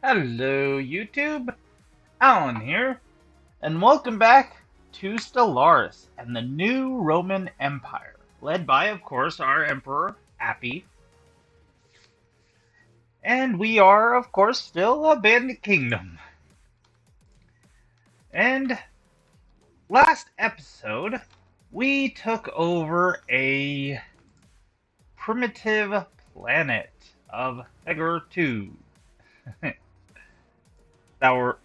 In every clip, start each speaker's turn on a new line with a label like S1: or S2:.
S1: Hello, YouTube. Alan here, and welcome back to Stellaris and the new Roman Empire, led by, of course, our Emperor, Appy. And we are, of course, still a bandit kingdom. And last episode, we took over a primitive planet of Heger 2.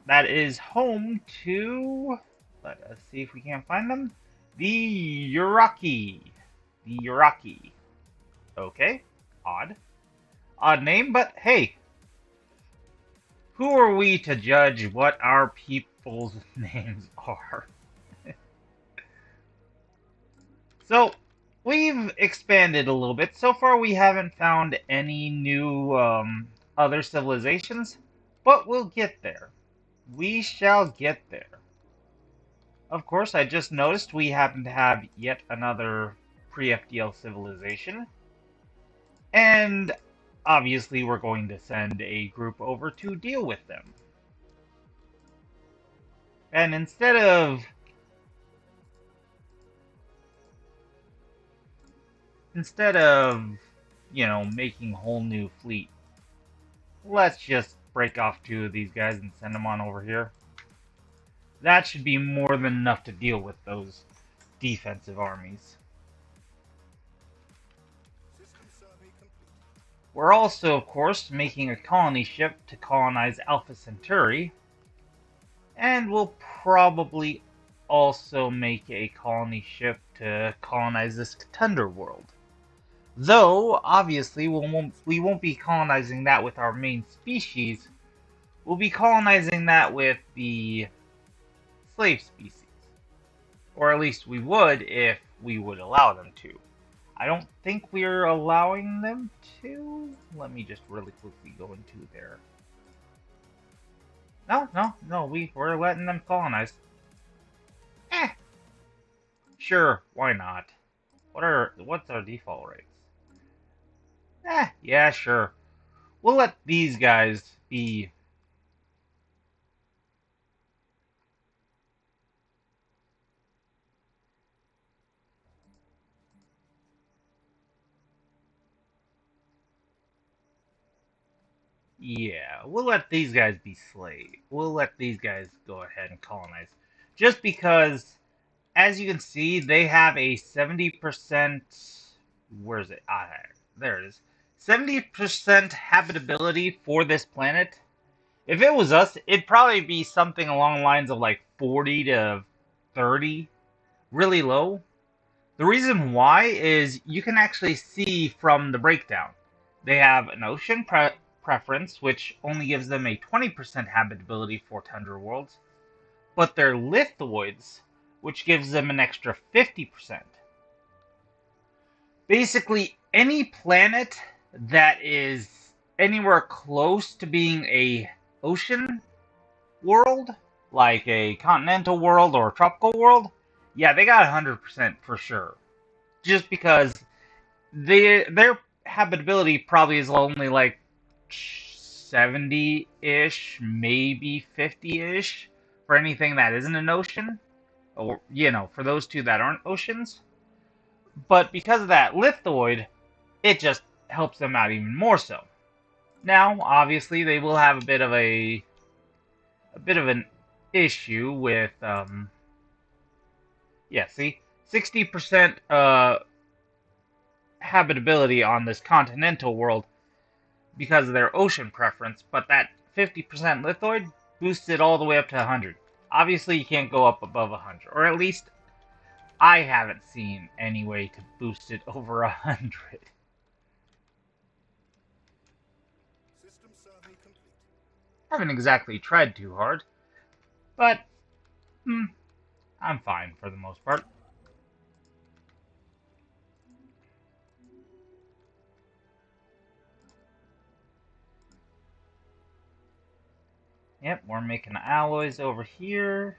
S1: that is home to, let us see if we can't find them, the Uraki. The Uraki. Okay, odd. Odd name, but hey, who are we to judge what our people's names are? So, we've expanded a little bit. So far, we haven't found any new other civilizations, but we'll get there. We shall get there. Of course, I just noticed we happen to have yet another pre-FDL civilization. And obviously we're going to send a group over to deal with them. And instead of making a whole new fleet, let's just break off two of these guys and send them on over here. That should be more than enough to deal with those defensive armies. We're also, of course, making a colony ship to colonize Alpha Centauri, and we'll probably also make a colony ship to colonize this Tundra world. Though, obviously, we won't be colonizing that with our main species. We'll be colonizing that with the slave species. Or at least we would if we would allow them to. I don't think we're allowing them to. Let me just really quickly go into there. No, we're letting them colonize. Sure, why not? What's our default rates? Yeah, sure. We'll let these guys be. Yeah, we'll let these guys be slaves. We'll let these guys go ahead and colonize. Just because, as you can see, they have a 70%. Where is it? There it is. 70% habitability for this planet. If it was us, it'd probably be something along the lines of like 40 to 30. Really low. The reason why is you can actually see from the breakdown. They have an ocean preference, which only gives them a 20% habitability for tundra worlds, but they're lithoids, which gives them an extra 50%. Basically, any planet that is anywhere close to being a ocean world, like a continental world or a tropical world, yeah, they got 100% for sure. Just because their habitability probably is only like 70-ish, maybe 50-ish for anything that isn't an ocean, or for those two that aren't oceans. But because of that lithoid, it just helps them out even more so. Now, obviously, they will have a bit of an issue with see, 60% habitability on this continental world because of their ocean preference, but that 50% lithoid boosts it all the way up to 100. Obviously, you can't go up above 100, or at least I haven't seen any way to boost it over 100. Haven't exactly tried too hard, but I'm fine for the most part. Yep, we're making alloys over here.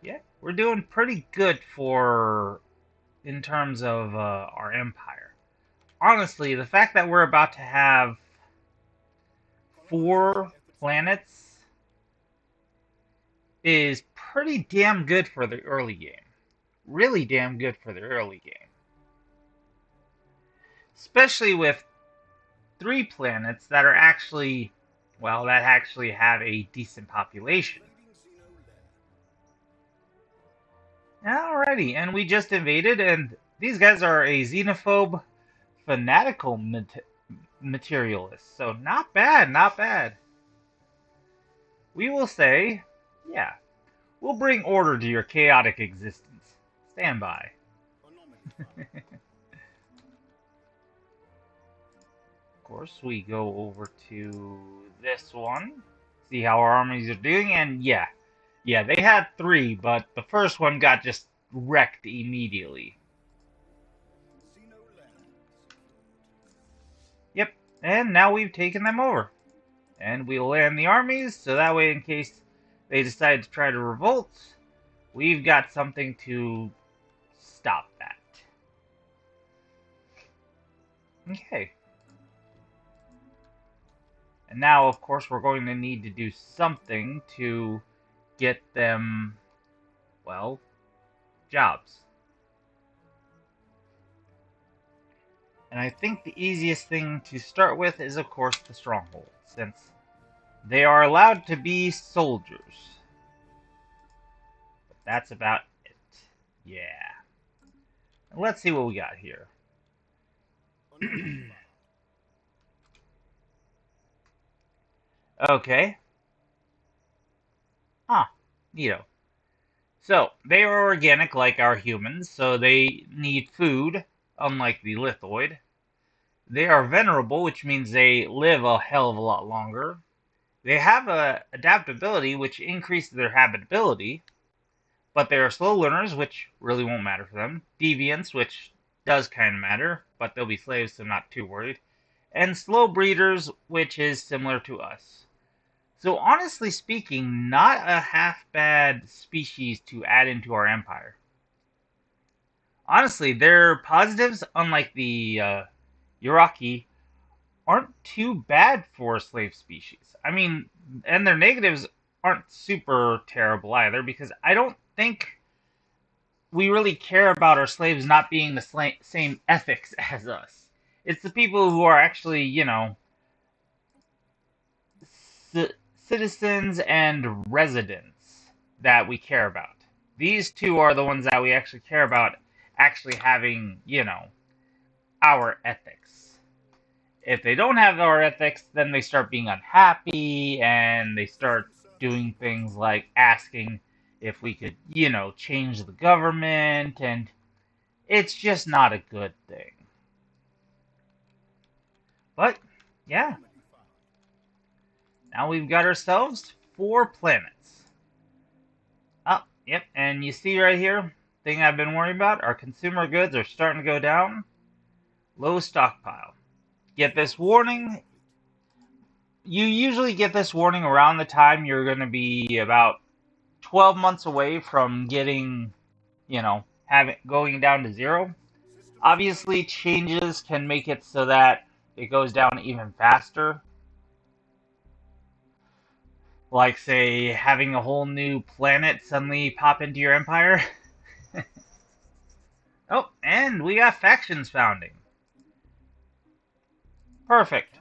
S1: Yeah, we're doing pretty good in terms of our empire. honestly, the fact that we're about to have 4 planets is pretty damn good for the early game. Really damn good for the early game. Especially with 3 planets that are actually, well, that actually have a decent population. Alrighty, and we just invaded, and these guys are a xenophobe, fanatical materialist. So not bad, not bad. We will say, yeah, we'll bring order to your chaotic existence. Stand by. Of course, we go over to this one, see how our armies are doing, and yeah, they had 3, but the first one got just wrecked immediately. Yep, and now we've taken them over. And we'll land the armies, so that way in case they decide to try to revolt, we've got something to stop that. Okay. And now, of course, we're going to need to do something to get them, well, jobs. And I think the easiest thing to start with is, of course, the stronghold, since they are allowed to be soldiers. But that's about it. Yeah. And let's see what we got here. Okay. Ah, neato. So, they are organic like our humans, so they need food, unlike the lithoid. They are venerable, which means they live a hell of a lot longer. They have adaptability, which increases their habitability, but they are slow learners, which really won't matter for them. Deviants, which does kind of matter, but they'll be slaves, so not too worried. And slow breeders, which is similar to us. So honestly speaking, not a half-bad species to add into our empire. Honestly, their positives, unlike the Uraki, aren't too bad for a slave species. I mean, and their negatives aren't super terrible either, because I don't think we really care about our slaves not being the same ethics as us. It's the people who are actually, you know, citizens and residents that we care about. These 2 are the ones that we actually care about actually having, you know, our ethics. If they don't have our ethics, then they start being unhappy and they start doing things like asking if we could, you know, change the government, and it's just not a good thing. But, yeah. Now we've got ourselves 4 planets. Oh, yep, and you see right here, thing I've been worrying about, our consumer goods are starting to go down. Low stockpile. Get this warning. You usually get this warning around the time you're going to be about 12 months away from getting, you know, going down to 0. Obviously, changes can make it so that it goes down even faster. Like, say, having a whole new planet suddenly pop into your empire. Oh, and we got factions founding. Perfect.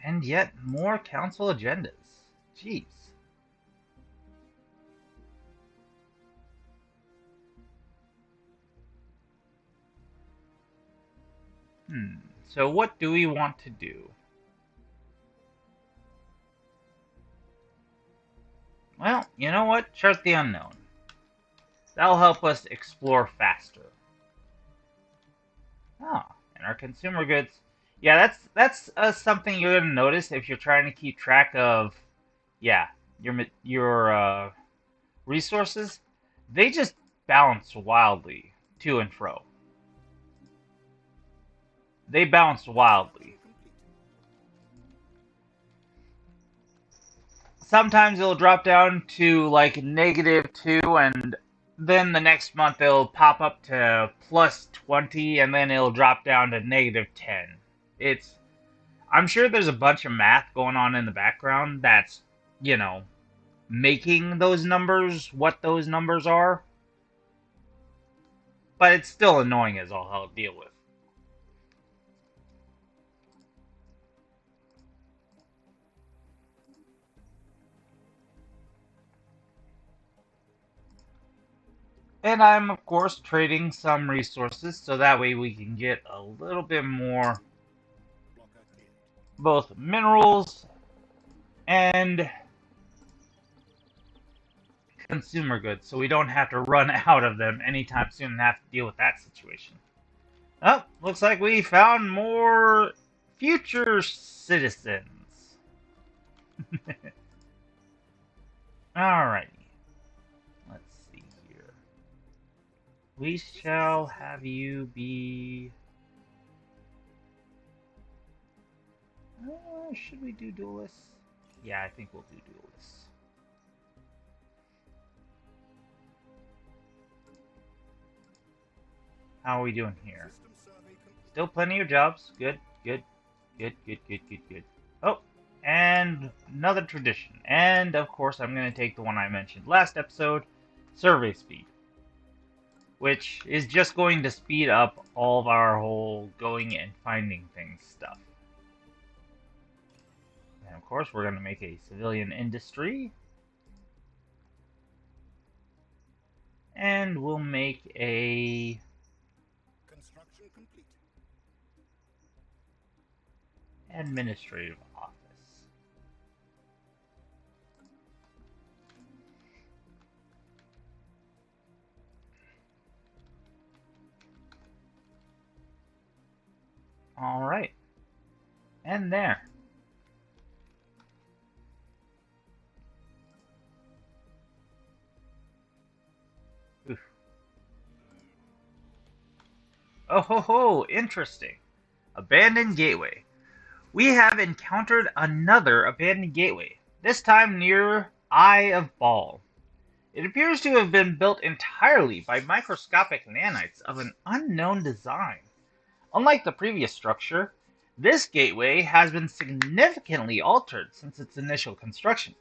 S1: And yet more council agendas. Jeez. So what do we want to do? Well, you know what? Chart the unknown. That'll help us explore faster. Oh, and our consumer goods. Yeah, that's something you're gonna notice if you're trying to keep track of, yeah, your resources. They just bounce wildly to and fro. They bounce wildly. Sometimes it'll drop down to like -2, and then the next month it'll pop up to plus 20, and then it'll drop down to negative 10. It's I'm sure there's a bunch of math going on in the background that's, you know, making those numbers what those numbers are, but it's still annoying as all hell to deal with. And I'm, of course, trading some resources so that way we can get a little bit more both minerals and consumer goods so we don't have to run out of them anytime soon and have to deal with that situation. Oh, looks like we found more future citizens. Alrighty. Let's see here. We shall have you be... should we do duelists? Yeah, I think we'll do duelists. How are we doing here? Still plenty of jobs. Good, good, good, good, good, good, good. Oh, and another tradition. And, of course, I'm going to take the one I mentioned last episode, survey speed. Which is just going to speed up all of our whole going and finding things stuff. And, of course, we're going to make a civilian industry. And we'll make a... administrative office. All right. And there. Oof. Oh ho ho, interesting. Abandoned gateway. We have encountered another abandoned gateway, this time near Eye of Ball. It appears to have been built entirely by microscopic nanites of an unknown design. Unlike the previous structure, this gateway has been significantly altered since its initial construction.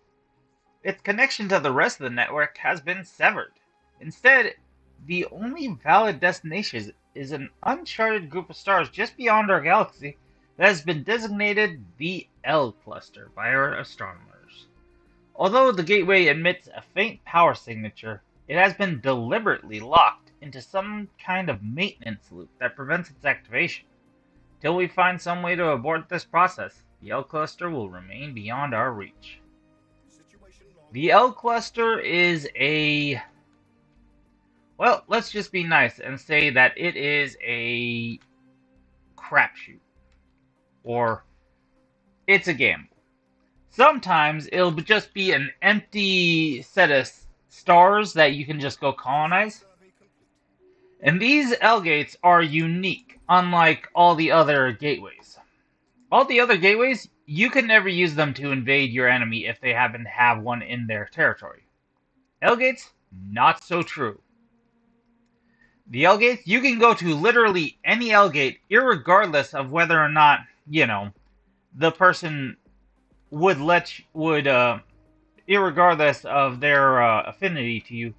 S1: Its connection to the rest of the network has been severed. Instead, the only valid destination is an uncharted group of stars just beyond our galaxy that has been designated the L Cluster by our astronomers. Although the gateway emits a faint power signature, it has been deliberately locked into some kind of maintenance loop that prevents its activation. Till we find some way to abort this process, the L Cluster will remain beyond our reach. The L Cluster is a... well, let's just be nice and say that it is a crapshoot. Or it's a gamble. Sometimes it'll just be an empty set of stars that you can just go colonize. And these L gates are unique, unlike all the other gateways. All the other gateways, you can never use them to invade your enemy if they happen to have one in their territory. L gates, not so true. The L gates, you can go to literally any L gate, irregardless of whether or not, you know, the person irregardless of their affinity to you,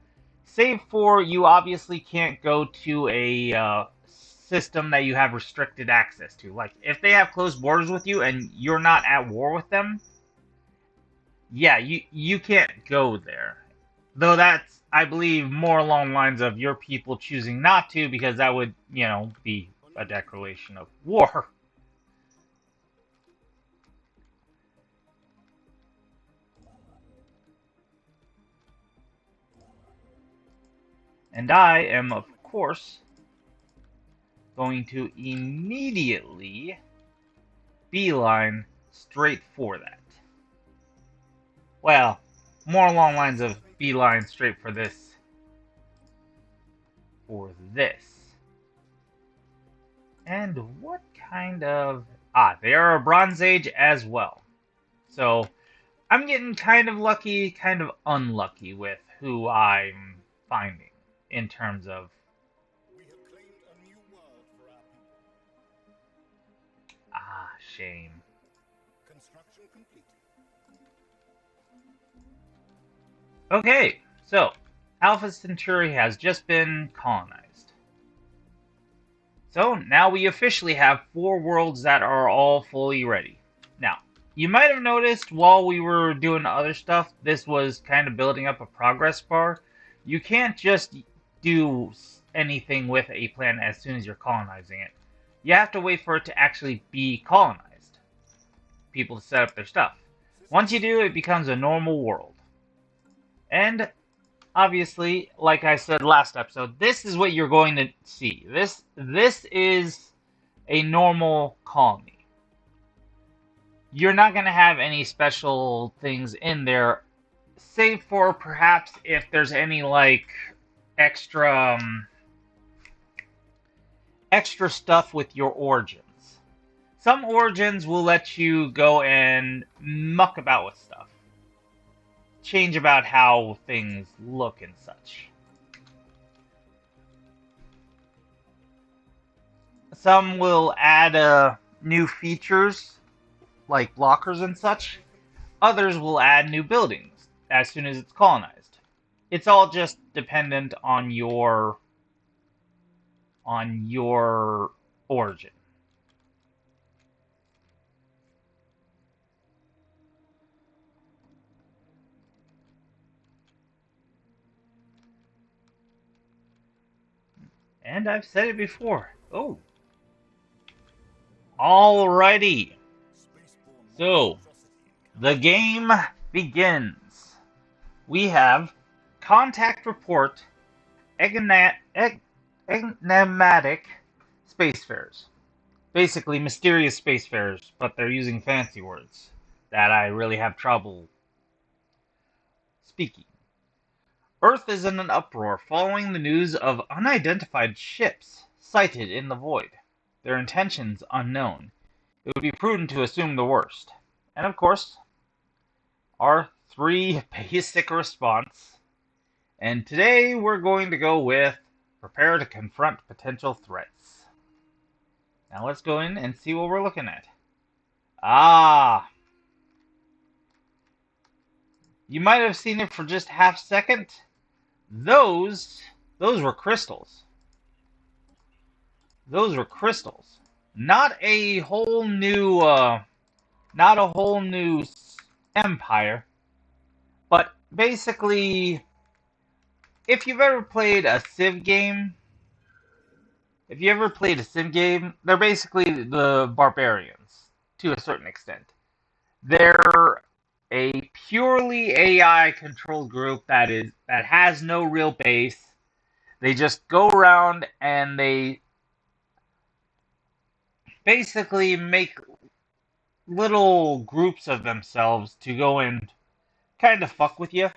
S1: save for you obviously can't go to a system that you have restricted access to. Like, if they have closed borders with you and you're not at war with them, yeah, you can't go there. Though that's, I believe, more along the lines of your people choosing not to, because that would, you know, be a declaration of war. And I am, of course, going to immediately beeline straight for that. Well, more along the lines of beeline straight for this. For this. And what kind of... they are a Bronze Age as well. So, I'm getting kind of lucky, kind of unlucky with who I'm finding. in terms of...
S2: We have claimed a new world for our people.
S1: Ah, shame.
S2: Construction complete.
S1: Okay, so Alpha Centauri has just been colonized. So now we officially have 4 worlds that are all fully ready. Now, you might have noticed while we were doing other stuff, this was kind of building up a progress bar. You can't just do anything with a planet as soon as you're colonizing it. You have to wait for it to actually be colonized. People to set up their stuff. Once you do, it becomes a normal world. And obviously, like I said last episode, this is what you're going to see. This is a normal colony. You're not going to have any special things in there, save for perhaps if there's any like extra extra stuff with your origins. Some origins will let you go and muck about with stuff. Change about how things look and such. Some will add new features like lockers and such. Others will add new buildings as soon as it's colonized. It's all just dependent on your origin. And I've said it before. Oh. Alrighty. So, the game begins. We have contact report enigmatic spacefarers. Basically, mysterious spacefarers, but they're using fancy words that I really have trouble speaking. Earth is in an uproar following the news of unidentified ships sighted in the void. Their intentions unknown. It would be prudent to assume the worst. And of course, our 3 basic response. And today we're going to go with prepare to confront potential threats. Now let's go in and see what we're looking at. Ah! You might have seen it for just half a second. Those were crystals. Those were crystals. Not a whole new empire, but basically, if you've ever played a Civ game, they're basically the barbarians to a certain extent. They're a purely AI controlled group that has no real base. They just go around and they basically make little groups of themselves to go and kind of fuck with you.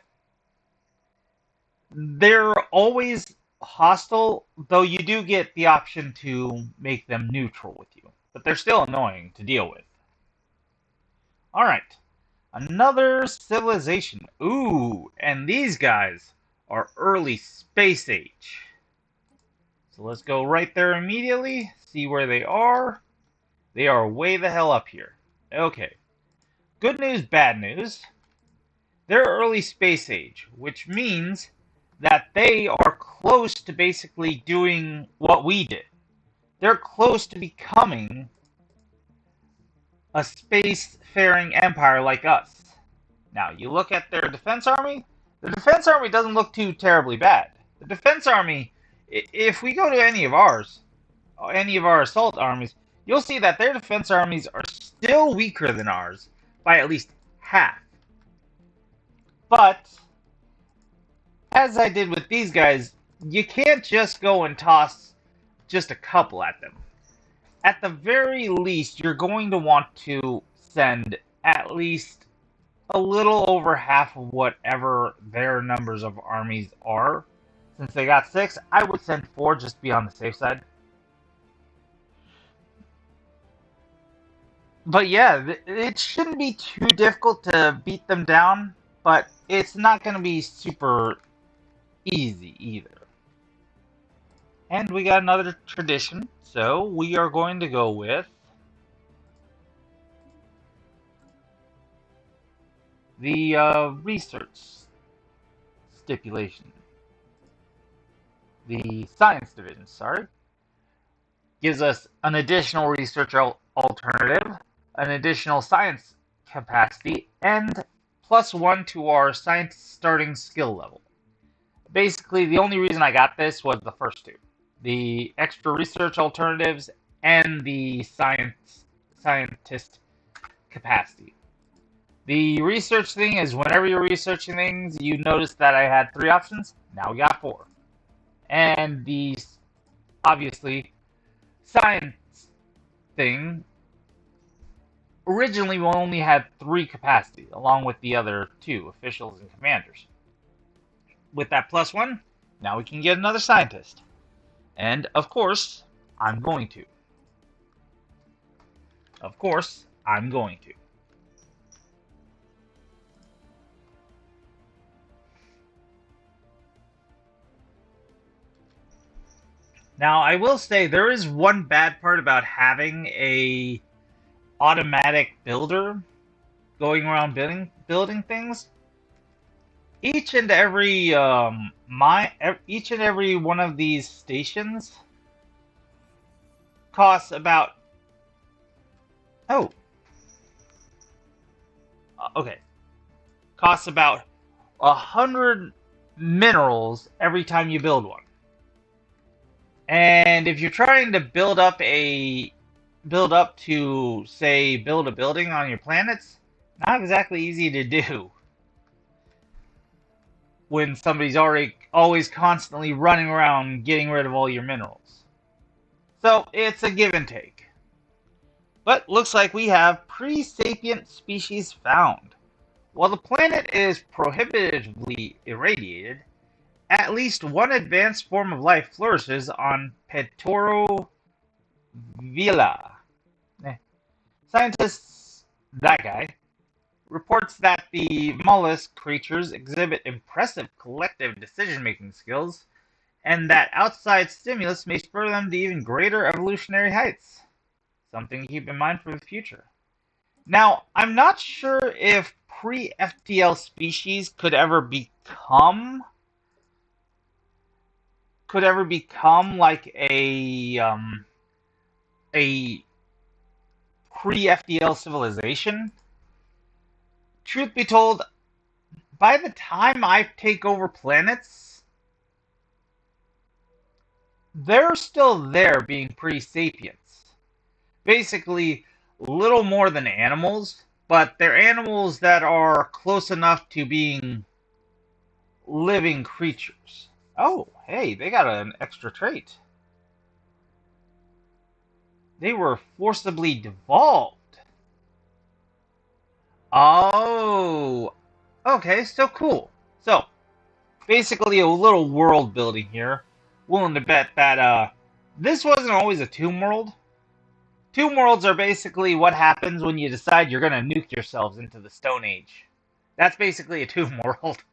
S1: They're always hostile, though you do get the option to make them neutral with you. But they're still annoying to deal with. Alright. Another civilization. Ooh, and these guys are early space age. So let's go right there immediately, see where they are. They are way the hell up here. Okay. Good news, bad news. They're early space age, which means that they are close to basically doing what we did. They're close to becoming a spacefaring empire like us. Now, you look at their defense army. The defense army doesn't look too terribly bad. The defense army, if we go to any of our assault armies, you'll see that their defense armies are still weaker than ours by at least half. But, as I did with these guys, you can't just go and toss just a couple at them. At the very least, you're going to want to send at least a little over half of whatever their numbers of armies are. Since they got 6, I would send 4 just to be on the safe side. But yeah, it shouldn't be too difficult to beat them down, but it's not going to be super easy either. And we got another tradition, so we are going to go with the research stipulation. The science division, sorry, gives us an additional research alternative, an additional science capacity, and +1 to our science starting skill level. Basically, the only reason I got this was the first two. The extra research alternatives and the scientist capacity. The research thing is whenever you're researching things, you notice that I had 3 options. Now we got 4. And the, obviously, science thing, originally we only had 3 capacities, along with the other 2, officials and commanders. With that +1, now we can get another scientist. And, of course, I'm going to. Of course, I'm going to. Now, I will say there is one bad part about having a automatic builder going around building things. Each and every each and every one of these stations costs about oh okay costs about 100 minerals every time you build one. And if you're trying to build up to say build a building on your planets, not exactly easy to do when somebody's already always constantly running around getting rid of all your minerals. So it's a give and take. But looks like we have pre-sapient species found. While the planet is prohibitively irradiated, at least one advanced form of life flourishes on Petoro Villa. Scientists, that guy, reports that the mollusk creatures exhibit impressive collective decision-making skills, and that outside stimulus may spur them to even greater evolutionary heights. Something to keep in mind for the future. Now, I'm not sure if pre-FTL species could ever become like a pre-FTL civilization. Truth be told, by the time I take over planets, they're still there being pre-sapients. Basically, little more than animals, but they're animals that are close enough to being living creatures. Oh, hey, they got an extra trait. They were forcibly devolved. Oh, okay, so cool. So, basically a little world building here. Willing to bet that this wasn't always a tomb world. Tomb worlds are basically what happens when you decide you're going to nuke yourselves into the Stone Age. That's basically a tomb world.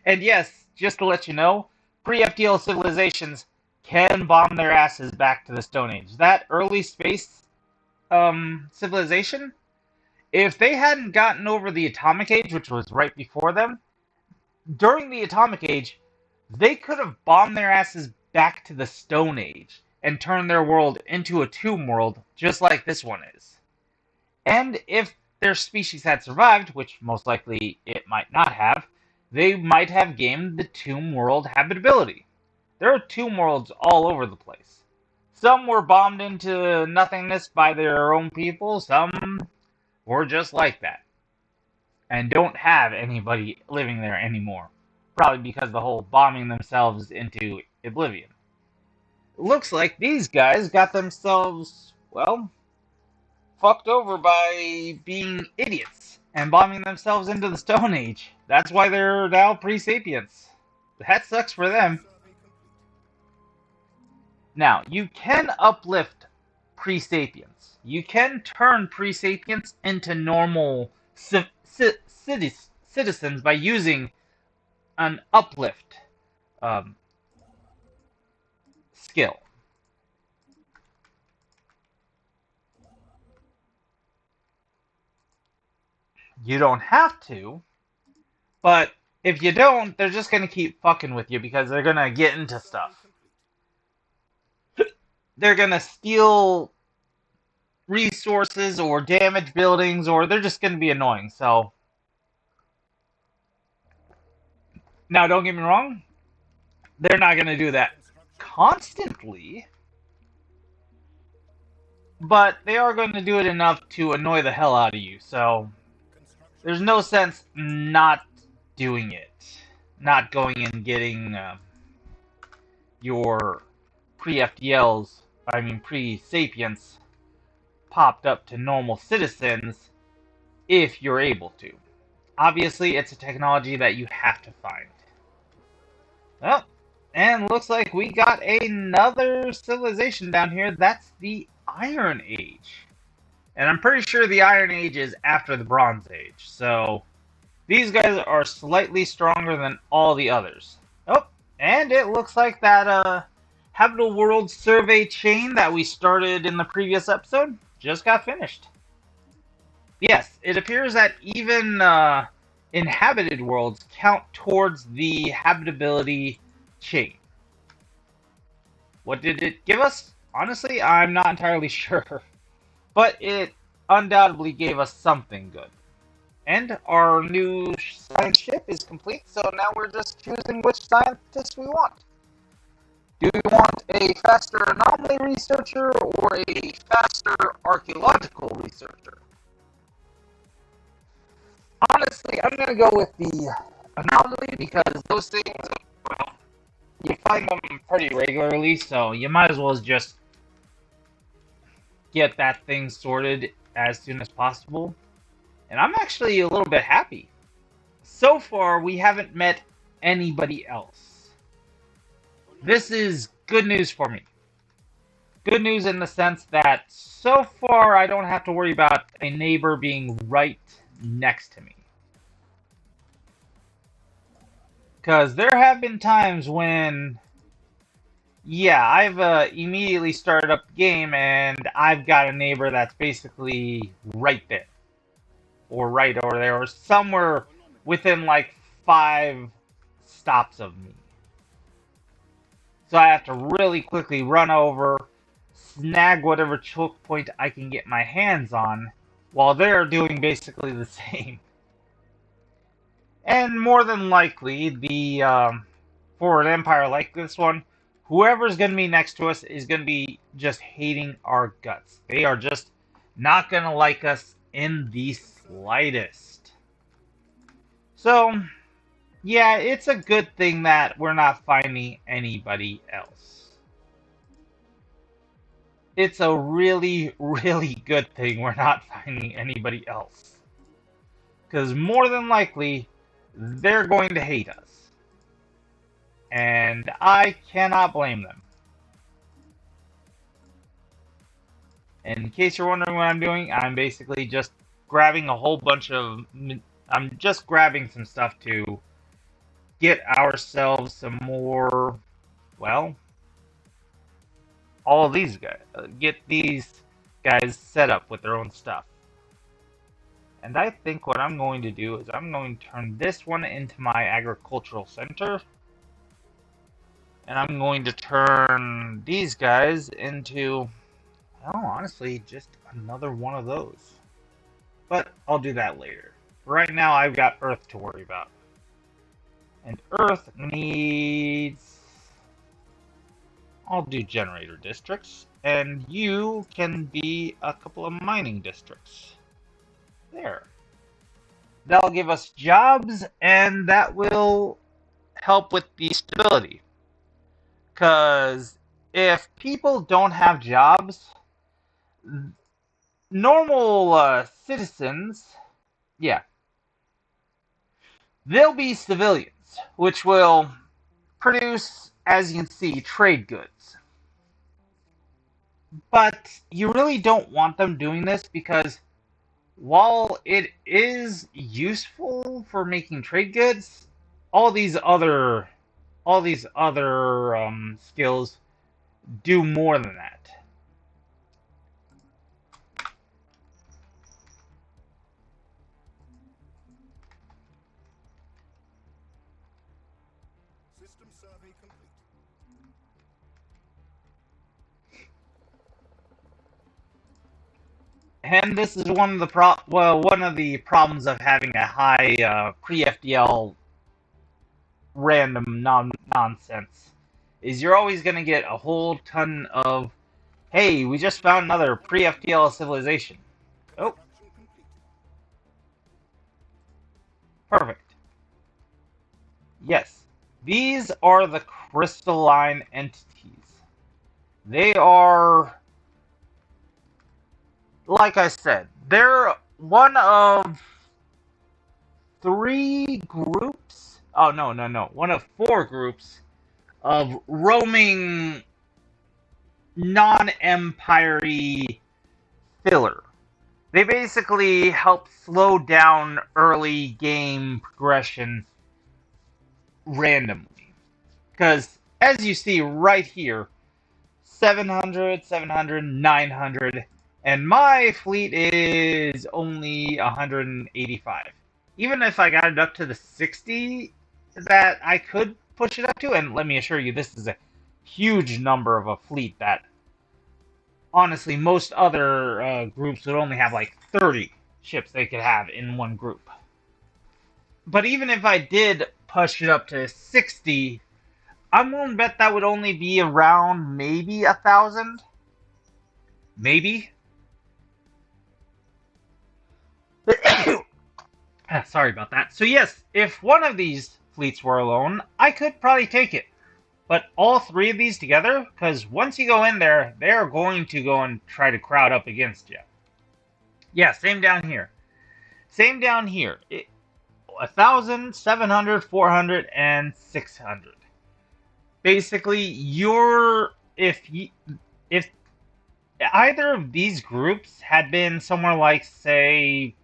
S1: And yes, just to let you know, pre-FTL civilizations can bomb their asses back to the Stone Age. That early space civilization, if they hadn't gotten over the Atomic Age, which was right before them, during the Atomic Age, they could have bombed their asses back to the Stone Age and turned their world into a tomb world, just like this one is. And if their species had survived, which most likely it might not have, they might have gained the tomb world habitability. There are tomb worlds all over the place. Some were bombed into nothingness by their own people, some were just like that and don't have anybody living there anymore. Probably because the whole bombing themselves into oblivion. Looks like these guys got themselves, well, fucked over by being idiots and bombing themselves into the Stone Age. That's why they're now pre-sapients. That sucks for them. Now, you can uplift pre-sapients. You can turn pre-sapients into normal citizens by using an uplift skill. You don't have to, but if you don't, they're just going to keep fucking with you because they're going to get into
S2: Construction
S1: stuff.
S2: complete.
S1: They're going to steal resources or damage buildings, or they're just going to be annoying. So, now don't get me wrong, they're not going to do that
S2: Construction complete.
S1: constantly, but they are going to do it enough to annoy the hell out of you. So,
S2: Construction
S1: there's no
S2: complete.
S1: sense not doing it, not going and getting your pre-FDLs, I mean pre-sapients, popped up to normal citizens if you're able to. Obviously, it's a technology that you have to find. Well, and looks like we got another civilization down here. That's the Iron Age. And I'm pretty sure the Iron Age is after the Bronze Age. So these guys are slightly stronger than all the others. Oh, and it looks like that Habitable World survey chain that we started in the previous episode just got finished. Yes, it appears that even inhabited worlds count towards the habitability chain. What did it give us? Honestly, I'm not entirely sure. But it undoubtedly gave us something good. And our new science ship is complete, so now we're just choosing which scientist we want. Do we want a faster anomaly researcher or a faster archaeological researcher? Honestly, I'm going to go with the anomaly because those things, well, you find them pretty regularly, so you might as well just get that thing sorted as soon as possible. And I'm actually a little bit happy. So far, we haven't met anybody else. This is good news for me. Good news in the sense that so far I don't have to worry about a neighbor being right next to me. Because there have been times when, yeah, I've immediately started up the game and I've got a neighbor that's basically right there. Or right over there, or somewhere within like 5 stops of me. So I have to really quickly run over, snag whatever choke point I can get my hands on, while they're doing basically the same. And more than likely, for an empire like this one, whoever's going to be next to us is going to be just hating our guts. They are just not going to like us in the slightest. So, yeah, it's a good thing that we're not finding anybody else. It's a really, really good thing we're not finding anybody else. Because more than likely, they're going to hate us. And I cannot blame them. In case you're wondering what I'm doing, I'm basically just grabbing a whole bunch of... I'm just grabbing some stuff to get ourselves some more, well, all of these guys, get these guys set up with their own stuff. And I think what I'm going to do is I'm going to turn this one into my agricultural center. And I'm going to turn these guys into, well, honestly, just another one of those. But I'll do that later. Right now, I've got Earth to worry about. And Earth needs... I'll do generator districts, and you can be a couple of mining districts. There. That'll give us jobs, and that will help with the stability. Because if people don't have jobs, normal citizens, yeah, they'll be civilians, which will produce, as you can see, trade goods. But you really don't want them doing this because while it is useful for making trade goods, all these other skills do more than that.
S2: System survey complete.
S1: And this is one of the one of the problems of having a high pre-FDL random nonsense is you're always going to get a whole ton of, hey, we just found another pre-FDL civilization. Oh,
S2: Construction complete.
S1: perfect. Yes, these are the crystalline entities. They are, like I said, they're one of three groups. Oh, no, no, no. One of four groups of roaming non-empire filler. They basically help slow down early game progression randomly. Because, as you see right here, 700, 700, 900, and my fleet is only 185. Even if I got it up to the 60 that I could push it up to, and let me assure you, this is a huge number of a fleet that honestly most other groups would only have like 30 ships they could have in one group. But even if I did push it up to 60, I'm willing to bet that would only be around maybe 1,000. Maybe. Sorry about that. So yes, if one of these fleets were alone, I could probably take it. But all three of these together, because once you go in there, they're going to go and try to crowd up against you. Yeah, same down here. Same down here. 1,000, 700, 400, and 600. Basically, if either of these groups had been somewhere like, say,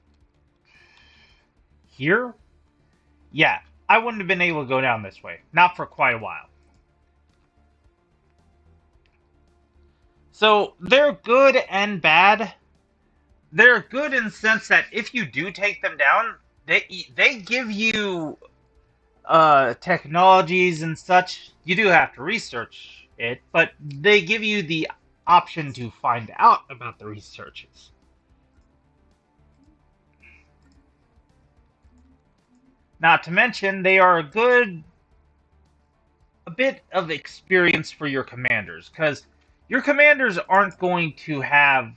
S1: here, yeah, I wouldn't have been able to go down this way. Not for quite a while. So they're good and bad. They're good in the sense that if you do take them down, they give you technologies and such. You do have to research it, but they give you the option to find out about the researches. Not to mention, they are a bit of experience for your commanders, because your commanders aren't going to have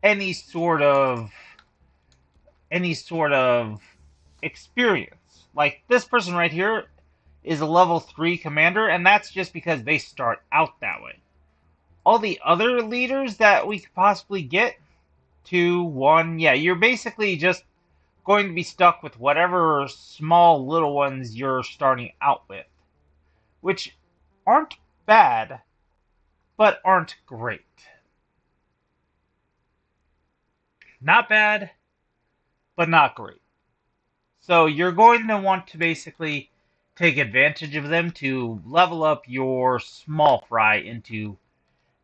S1: any sort of experience. Like this person right here is a level 3 commander, and that's just because they start out that way. All the other leaders that we could possibly get, 2, 1, yeah, you're basically just going to be stuck with whatever small little ones you're starting out with, which aren't bad, but aren't great. Not bad, but not great. So you're going to want to basically take advantage of them to level up your small fry into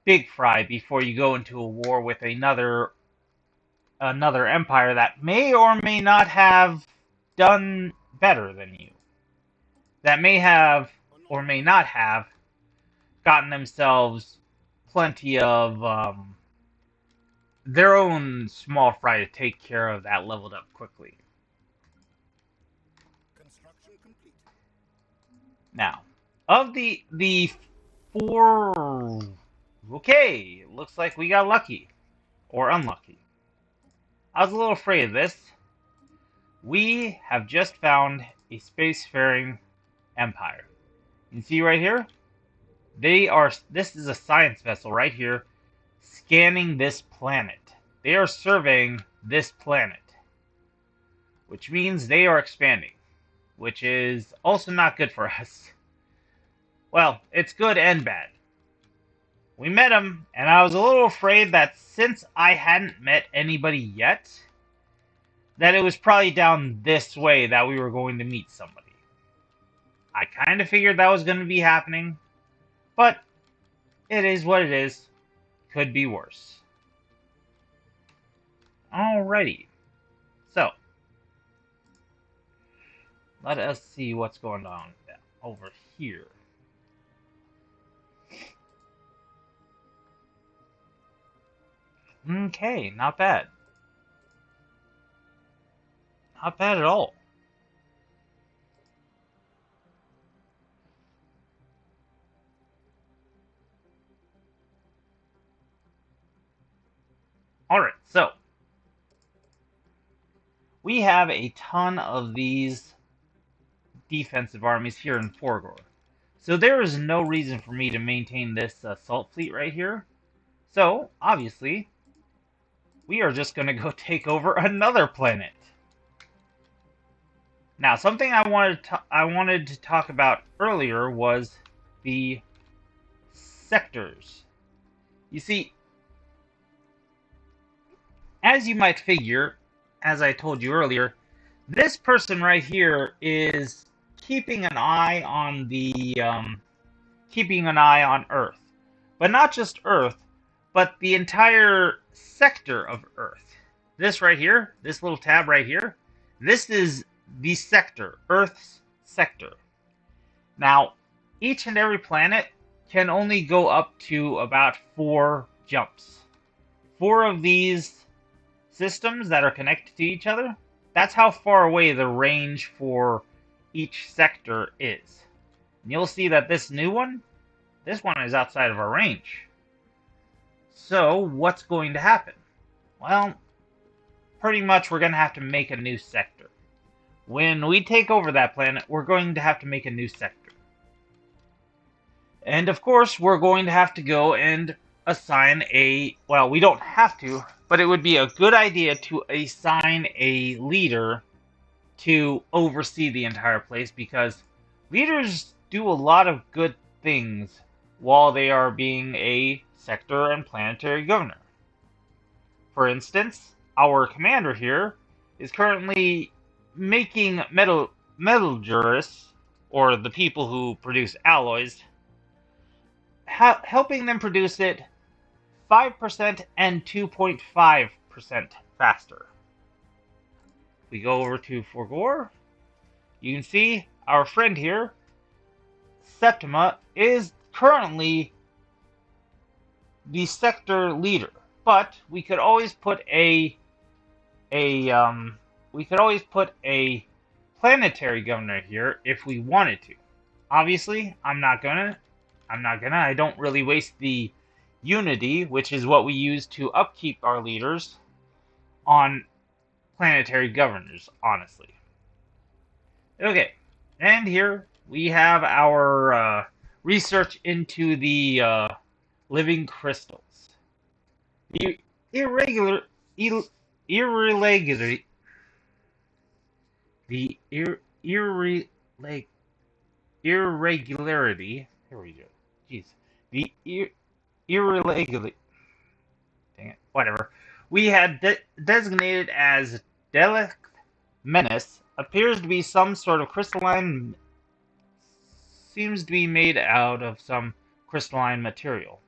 S1: big fry before you go into a war with another empire that may or may not have done better than you. That may have or may not have gotten themselves plenty of their own small fry to take care of that leveled up quickly.
S2: Construction complete.
S1: Now, of the four, okay, looks like we got lucky or unlucky. I was a little afraid of this. We have just found a spacefaring empire. You see right here? This is a science vessel right here scanning this planet. They are surveying this planet, which means they are expanding, which is also not good for us. Well, it's good and bad. We met him, and I was a little afraid that since I hadn't met anybody yet, that it was probably down this way that we were going to meet somebody. I kind of figured that was going to be happening, but it is what it is. Could be worse. Alrighty. So, let us see what's going on over here. Okay, not bad. Not bad at all. Alright, so we have a ton of these defensive armies here in Forgor. So there is no reason for me to maintain this assault fleet right here. So, obviously, we are just going to go take over another planet. Now, something I wanted to talk about earlier was the sectors. You see, as you might figure, as I told you earlier, this person right here is keeping an eye on Earth, but not just Earth, but the entire sector of Earth. This right here, this little tab right here, this is the sector, Earth's sector. Now, each and every planet can only go up to about 4 jumps. 4 of these systems that are connected to each other, that's how far away the range for each sector is. And you'll see that this one is outside of our range. So, what's going to happen? Well, pretty much we're going to have to make a new sector. When we take over that planet, we're going to have to make a new sector. And of course, we're going to have to go and assign well, we don't have to, but it would be a good idea to assign a leader to oversee the entire place, because leaders do a lot of good things while they are being a sector and planetary governor. For instance, our commander here is currently making metallurgists, or the people who produce alloys, helping them produce it 5% and 2.5% faster. If we go over to Forgor, you can see our friend here, Septima, is currently the sector leader. But we could always put a planetary governor here if we wanted to. Obviously, I'm not gonna. I don't really waste the unity, which is what we use to upkeep our leaders, on planetary governors, honestly. Okay, and here we have our research into the living crystals. The irregularity. Here we go. Jeez. The irregularity. Dang it. Whatever. We had designated as Delic Menace appears to be some sort of crystalline. Seems to be made out of some crystalline material.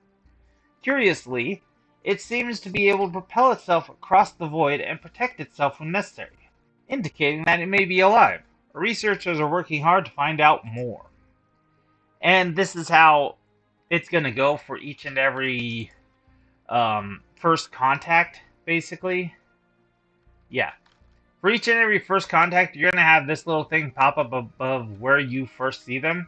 S1: Curiously, it seems to be able to propel itself across the void and protect itself when necessary, indicating that it may be alive. Researchers are working hard to find out more. And this is how it's going to go for each and every first contact, basically. Yeah. For each and every first contact, you're going to have this little thing pop up above where you first see them.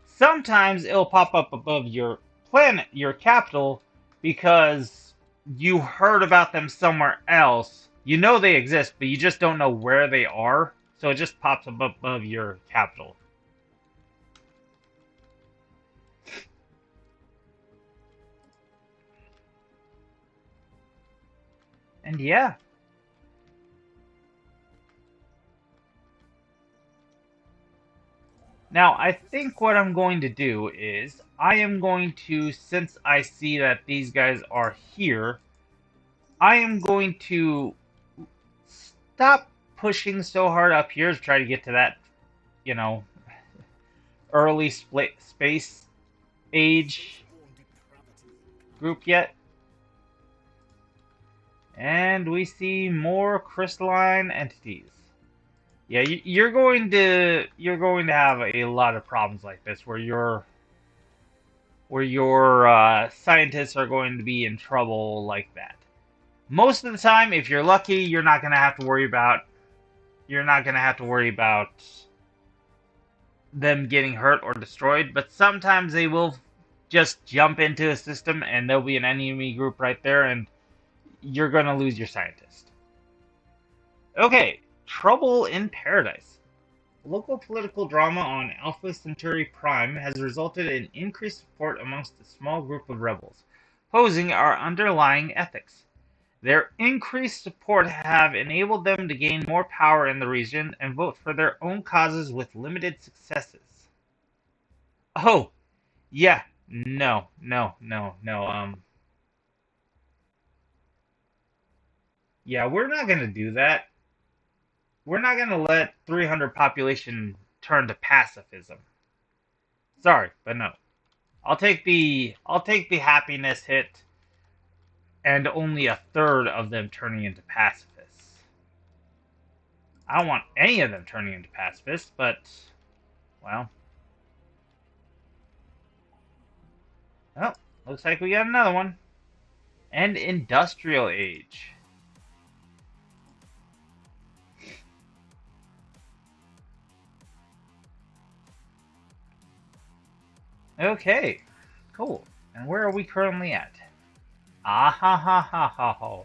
S1: Sometimes it'll pop up above your planet, your capital, because you heard about them somewhere else. You know they exist, but you just don't know where they are. So it just pops up above your capital. And yeah. Now, I think what I'm going to do is, I am going to, since I see that these guys are here, I am going to stop pushing so hard up here to try to get to that, you know, early space age group yet. And we see more crystalline entities. Yeah, you're going to have a lot of problems like this where your scientists are going to be in trouble like that. Most of the time, if you're lucky, you're not going to have to worry about them getting hurt or destroyed, but sometimes they will just jump into a system and there'll be an enemy group right there and you're going to lose your scientist. Okay, Trouble in Paradise. Local political drama on Alpha Centauri Prime has resulted in increased support amongst a small group of rebels, posing our underlying ethics. Their increased support have enabled them to gain more power in the region and vote for their own causes with limited successes. Oh, yeah, no, no, no, no, yeah, we're not gonna do that. We're not gonna let 300 population turn to pacifism. Sorry, but no. I'll take the happiness hit and only a third of them turning into pacifists. I don't want any of them turning into pacifists, but well, oh, looks like we got another one. And industrial age. Okay, cool. And where are we currently at? Ah ha ha ha ha ha.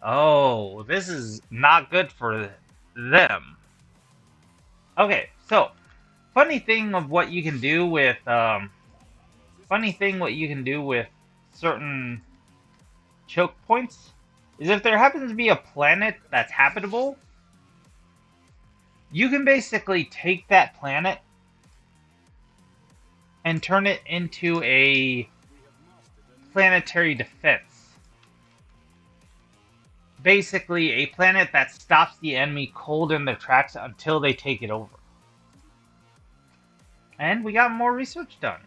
S1: Oh, this is not good for them. Okay, so funny thing what you can do with certain choke points is if there happens to be a planet that's habitable, you can basically take that planet and turn it into a planetary defense. Basically, a planet that stops the enemy cold in their tracks until they take it over. And we got more research done.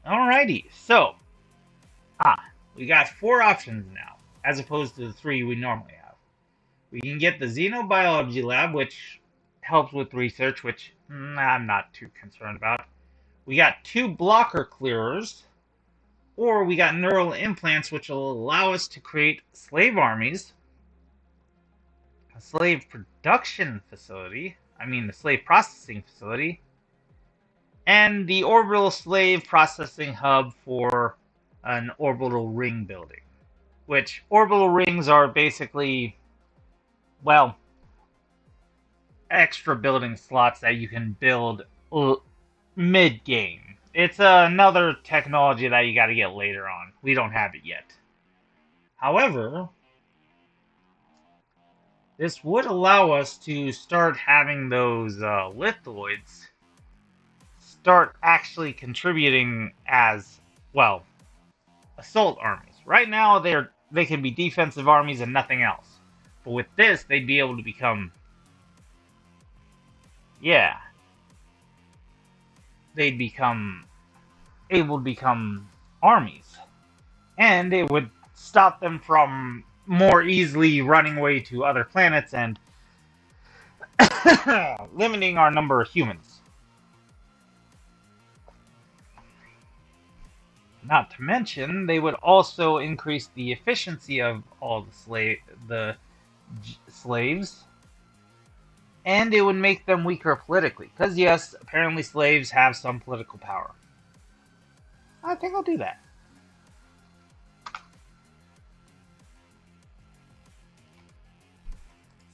S1: Alrighty, so, we got 4 options now, as opposed to the 3 we normally have. We can get the Xenobiology Lab, which helps with research, which I'm not too concerned about. We got 2 blocker clearers, or we got neural implants, which will allow us to create slave armies, a slave production facility, the slave processing facility, and the orbital slave processing hub for an orbital ring building. Which orbital rings are basically, well, extra building slots that you can build mid-game. It's another technology that you gotta get later on. We don't have it yet. However, this would allow us to start having those lithoids start actually contributing as, well, assault armies. Right now, they can be defensive armies and nothing else. But with this, they'd be able to become, yeah, they'd become able to become armies. And it would stop them from more easily running away to other planets and limiting our number of humans. Not to mention, they would also increase the efficiency of all the slaves, and it would make them weaker politically. Because yes, apparently slaves have some political power. I think I'll do that.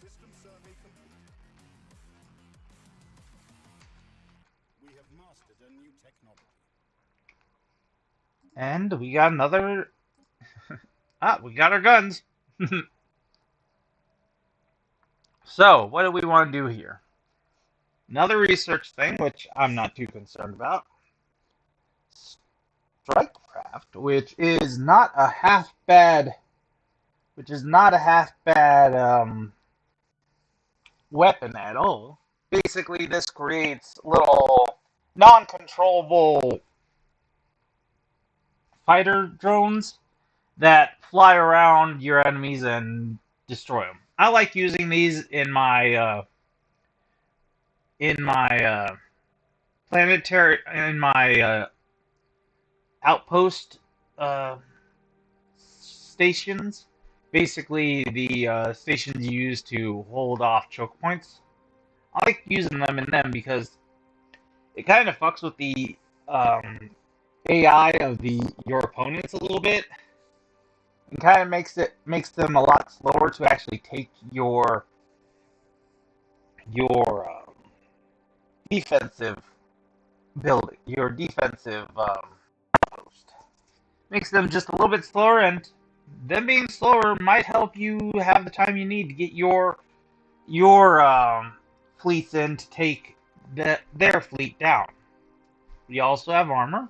S2: System survey complete. We have mastered a new technology.
S1: And we got another. We got our guns. So, what do we want to do here? Another research thing, which I'm not too concerned about. Strikecraft, which is not a half bad weapon at all. Basically, this creates little non-controllable fighter drones that fly around your enemies and destroy them. I like using these in my planetary in my outpost uh, stations. Basically, the stations you use to hold off choke points. I like using them in them because it kind of fucks with the um, AI of your opponents a little bit, and kind of makes them a lot slower to actually take your defensive building, your defensive post. Makes them just a little bit slower, and them being slower might help you have the time you need to get your fleets in to take their fleet down. We also have armor.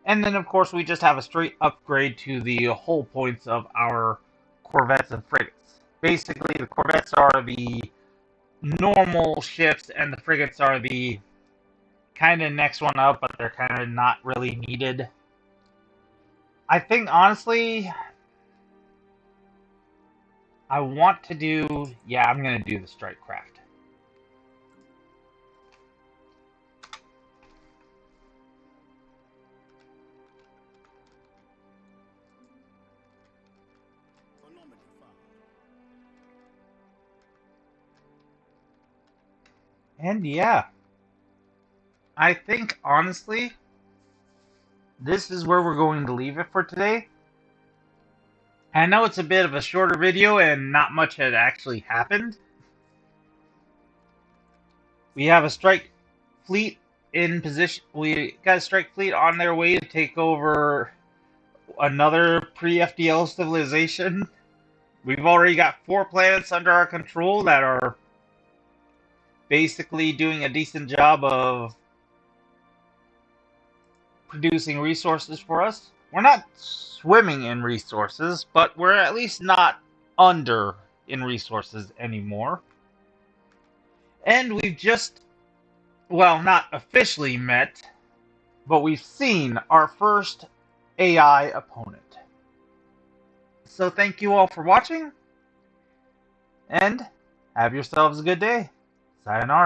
S1: And then, of course, we just have a straight upgrade to the hull points of our corvettes and frigates. Basically, the corvettes are the normal ships, and the frigates are the kind of next one up, but they're kind of not really needed. I think, honestly, I want to do... Yeah, I'm going to do the strike craft.
S2: Chronometer found.
S1: And yeah, I think, honestly, this is where we're going to leave it for today. I know it's a bit of a shorter video and not much had actually happened. We have a strike fleet in position. We got a strike fleet on their way to take over another pre-FDL civilization. We've already got 4 planets under our control that are basically doing a decent job of producing resources for us. We're not swimming in resources, but we're at least not under in resources anymore. And we've just, well, not officially met, but we've seen our first AI opponent. So thank you all for watching, and have yourselves a good day. Sayonara.